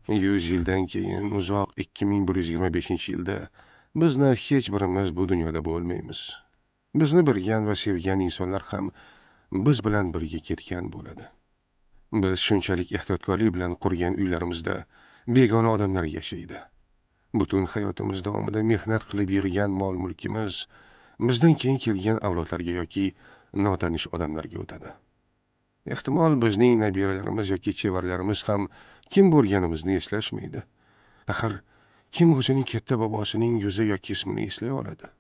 100 yildan keyin uzoq 2125-yilda bizni hech birimiz bu dunyoda bo'lmaymiz. Bizni bilgan va sevgan insonlar ham biz bilan birga ketgan bo'ladi. Biz shunchalik ehtiyotkorlik bilan qurgan uylarimizda begona odamlar yashaydi. Butun hayotimiz davomida mehnat qilib yig'gan mol-mulkimiz bizdan keyin kelgan avlodlarga yoki notanish odamlarga o'tadi. Ehtimol bizning nabiralarimiz yoki chevarlarimiz ham kim bo'lganimizni eslashmaydi. Axir kim o'zining katta bobosining yuzi yoki ismini eslay oladi?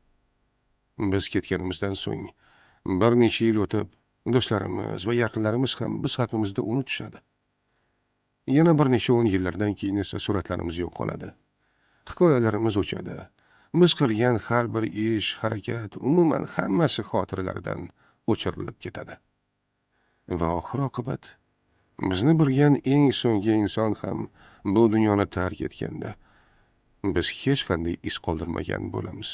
Biz ketganimizdan so'ng bir necha yil o'tib, do'stlarimiz va yaqinlarimiz ham biz haqimizda unutishadi. Yana bir necha 10 yillardan keyin esa suratlarimiz yo'q qoladi. Hikoyalarimiz o'chadi. Biz qilgan har bir ish, harakat, umuman hammasi xotiralardan o'chirilib ketadi. Va oxir-oqibat bizni bilgan eng so'nggi inson ham bu dunyoni tark etganda biz hech qanday iz qoldirmagan bo'lamiz.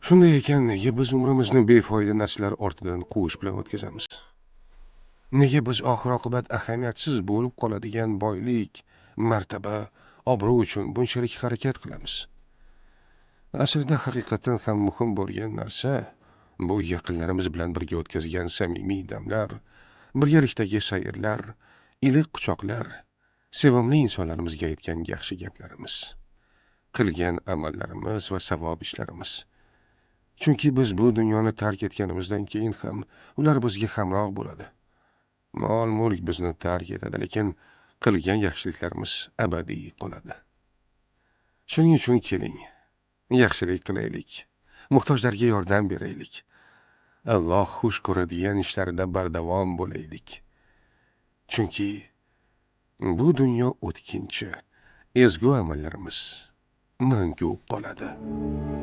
Shunday ekan, nega biz umrimizni befoyda narsalar ortidan quvish bilan o'tkazamiz? Nega biz oxir-oqibat ahamiyatsiz bo'lib qoladigan boylik, martaba, obro' uchun bunchalik harakat qilamiz? Aslida haqiqatan ham muhim bo'lgan narsa bu yaqinlarimiz bilan birga o'tkazgan samimiy damlar, birgalikdagi sayrlar, iliq quchoqlar, sevimli insonlarimizga aytgan yaxshi gaplarimiz, qilgan amallarimiz va savob ishlarimiz. Chunki biz bu dunyoni tark etganimizdan keyin ham ular bizga hamroh bo'ladi. Mol-mulk bizni tark etadi, lekin qilgan yaxshiliklarimiz abadiy qoladi. Shuning uchun keling, yaxshilik qilaylik, muhtojlarga yordam beraylik. Alloh xush ko'radigan ishlarda bardavom bo'laylik. Chunki bu dunyo o'tkinchi, ezgu amallarimiz mangu qoladi.